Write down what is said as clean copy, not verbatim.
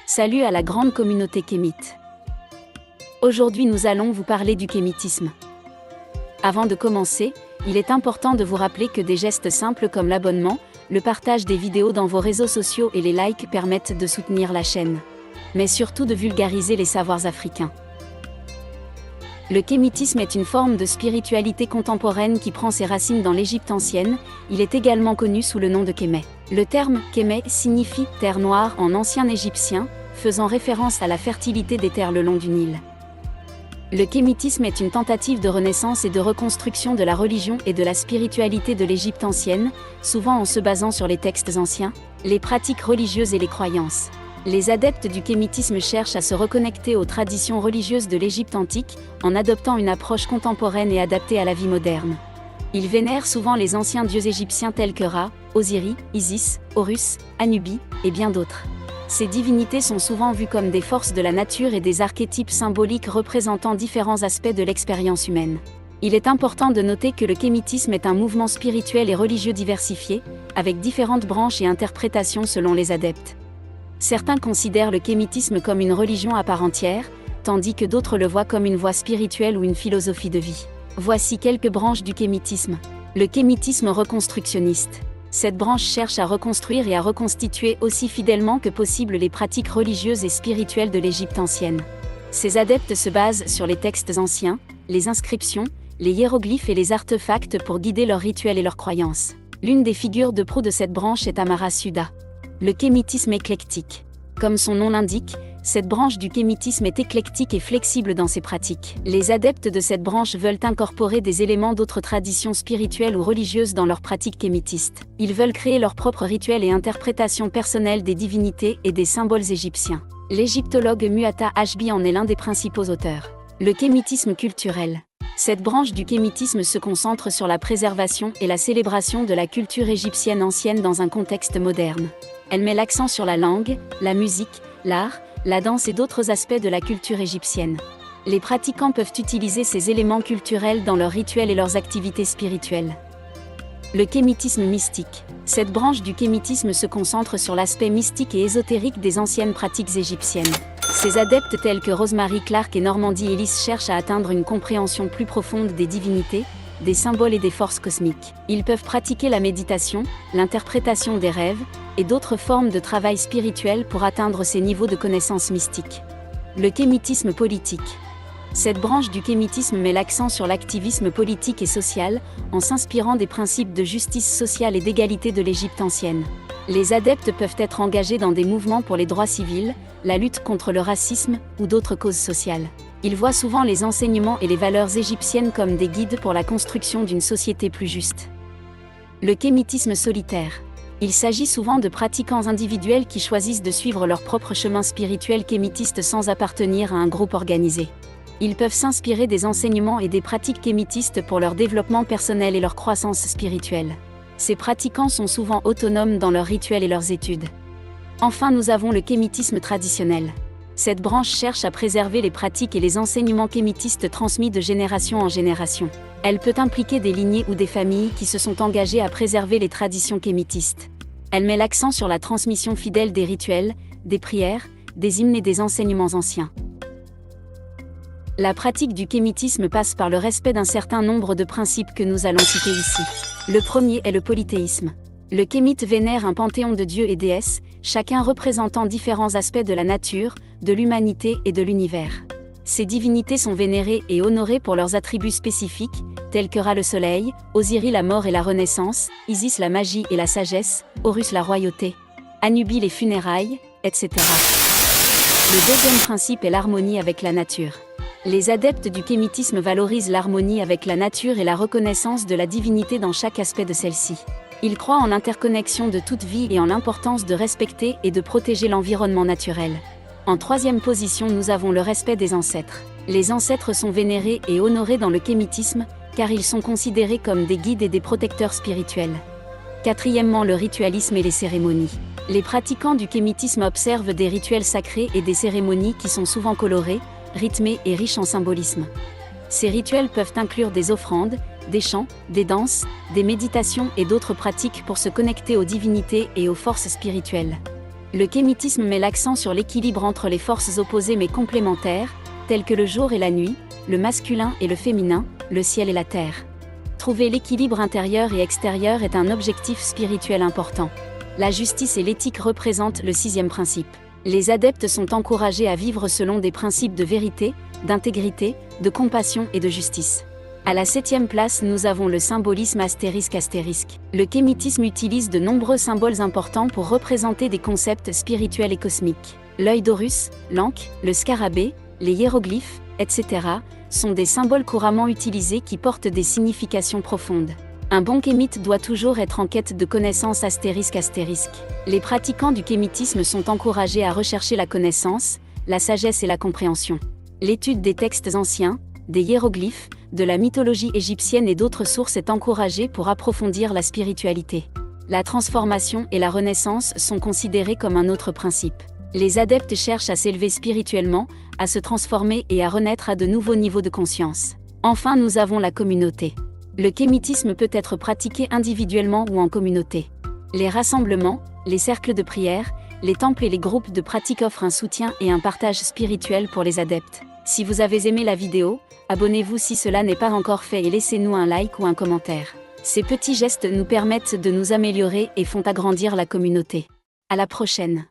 Salut à la grande communauté kémite. Aujourd'hui nous allons vous parler du kémitisme. Avant de commencer, il est important de vous rappeler que des gestes simples comme l'abonnement, le partage des vidéos dans vos réseaux sociaux et les likes permettent de soutenir la chaîne. Mais surtout de vulgariser les savoirs africains. Le kémitisme est une forme de spiritualité contemporaine qui prend ses racines dans l'Égypte ancienne. Il est également connu sous le nom de Kémet. Le terme « Kémet » signifie « terre noire » en ancien égyptien, faisant référence à la fertilité des terres le long du Nil. Le kémitisme est une tentative de renaissance et de reconstruction de la religion et de la spiritualité de l'Égypte ancienne, souvent en se basant sur les textes anciens, les pratiques religieuses et les croyances. Les adeptes du kémitisme cherchent à se reconnecter aux traditions religieuses de l'Égypte antique, en adoptant une approche contemporaine et adaptée à la vie moderne. Ils vénèrent souvent les anciens dieux égyptiens tels que Ra, Osiris, Isis, Horus, Anubis, et bien d'autres. Ces divinités sont souvent vues comme des forces de la nature et des archétypes symboliques représentant différents aspects de l'expérience humaine. Il est important de noter que le kémitisme est un mouvement spirituel et religieux diversifié, avec différentes branches et interprétations selon les adeptes. Certains considèrent le kémitisme comme une religion à part entière, tandis que d'autres le voient comme une voie spirituelle ou une philosophie de vie. Voici quelques branches du kémitisme. Le kémitisme reconstructionniste. Cette branche cherche à reconstruire et à reconstituer aussi fidèlement que possible les pratiques religieuses et spirituelles de l'Égypte ancienne. Ces adeptes se basent sur les textes anciens, les inscriptions, les hiéroglyphes et les artefacts pour guider leurs rituels et leurs croyances. L'une des figures de proue de cette branche est Amara Suda. Le kémitisme éclectique. Comme son nom l'indique, cette branche du kémitisme est éclectique et flexible dans ses pratiques. Les adeptes de cette branche veulent incorporer des éléments d'autres traditions spirituelles ou religieuses dans leurs pratiques kémitistes. Ils veulent créer leurs propres rituels et interprétations personnelles des divinités et des symboles égyptiens. L'égyptologue Muata Ashby en est l'un des principaux auteurs. Le kémitisme culturel. Cette branche du kémitisme se concentre sur la préservation et la célébration de la culture égyptienne ancienne dans un contexte moderne. Elle met l'accent sur la langue, la musique, l'art, la danse et d'autres aspects de la culture égyptienne. Les pratiquants peuvent utiliser ces éléments culturels dans leurs rituels et leurs activités spirituelles. Le kémitisme mystique. Cette branche du kémitisme se concentre sur l'aspect mystique et ésotérique des anciennes pratiques égyptiennes. Ces adeptes tels que Rosemary Clark et Normandie Ellis cherchent à atteindre une compréhension plus profonde des divinités, des symboles et des forces cosmiques. Ils peuvent pratiquer la méditation, l'interprétation des rêves, et d'autres formes de travail spirituel pour atteindre ces niveaux de connaissances mystiques. Le kémitisme politique. Cette branche du kémitisme met l'accent sur l'activisme politique et social, en s'inspirant des principes de justice sociale et d'égalité de l'Égypte ancienne. Les adeptes peuvent être engagés dans des mouvements pour les droits civils, la lutte contre le racisme ou d'autres causes sociales. Ils voient souvent les enseignements et les valeurs égyptiennes comme des guides pour la construction d'une société plus juste. Le kémitisme solitaire. Il s'agit souvent de pratiquants individuels qui choisissent de suivre leur propre chemin spirituel kémitiste sans appartenir à un groupe organisé. Ils peuvent s'inspirer des enseignements et des pratiques kémitistes pour leur développement personnel et leur croissance spirituelle. Ces pratiquants sont souvent autonomes dans leurs rituels et leurs études. Enfin, nous avons le kémitisme traditionnel. Cette branche cherche à préserver les pratiques et les enseignements kémitistes transmis de génération en génération. Elle peut impliquer des lignées ou des familles qui se sont engagées à préserver les traditions kémitistes. Elle met l'accent sur la transmission fidèle des rituels, des prières, des hymnes et des enseignements anciens. La pratique du kémitisme passe par le respect d'un certain nombre de principes que nous allons citer ici. Le premier est le polythéisme. Le kémite vénère un panthéon de dieux et déesses, chacun représentant différents aspects de la nature, de l'humanité et de l'univers. Ces divinités sont vénérées et honorées pour leurs attributs spécifiques, tels que Ra le soleil, Osiris la mort et la renaissance, Isis la magie et la sagesse, Horus la royauté, Anubis les funérailles, etc. Le deuxième principe est l'harmonie avec la nature. Les adeptes du kémitisme valorisent l'harmonie avec la nature et la reconnaissance de la divinité dans chaque aspect de celle-ci. Ils croient en l'interconnexion de toute vie et en l'importance de respecter et de protéger l'environnement naturel. En troisième position, nous avons le respect des ancêtres. Les ancêtres sont vénérés et honorés dans le kémitisme, car ils sont considérés comme des guides et des protecteurs spirituels. Quatrièmement, le ritualisme et les cérémonies. Les pratiquants du kémitisme observent des rituels sacrés et des cérémonies qui sont souvent colorées, rythmés et riches en symbolisme. Ces rituels peuvent inclure des offrandes, des chants, des danses, des méditations et d'autres pratiques pour se connecter aux divinités et aux forces spirituelles. Le kémitisme met l'accent sur l'équilibre entre les forces opposées mais complémentaires, telles que le jour et la nuit, le masculin et le féminin, le ciel et la terre. Trouver l'équilibre intérieur et extérieur est un objectif spirituel important. La justice et l'éthique représentent le 6e principe. Les adeptes sont encouragés à vivre selon des principes de vérité, d'intégrité, de compassion et de justice. À la 7e place, nous avons le symbolisme astérisque. Le kémitisme utilise de nombreux symboles importants pour représenter des concepts spirituels et cosmiques. L'œil d'Horus, l'ankh, le scarabée, les hiéroglyphes, etc., sont des symboles couramment utilisés qui portent des significations profondes. Un bon kémite doit toujours être en quête de connaissances astérisque. Les pratiquants du kémitisme sont encouragés à rechercher la connaissance, la sagesse et la compréhension. L'étude des textes anciens, des hiéroglyphes, de la mythologie égyptienne et d'autres sources est encouragée pour approfondir la spiritualité. La transformation et la renaissance sont considérées comme un autre principe. Les adeptes cherchent à s'élever spirituellement, à se transformer et à renaître à de nouveaux niveaux de conscience. Enfin, nous avons la communauté. Le kémitisme peut être pratiqué individuellement ou en communauté. Les rassemblements, les cercles de prière, les temples et les groupes de pratique offrent un soutien et un partage spirituel pour les adeptes. Si vous avez aimé la vidéo, abonnez-vous si cela n'est pas encore fait et laissez-nous un like ou un commentaire. Ces petits gestes nous permettent de nous améliorer et font agrandir la communauté. À la prochaine.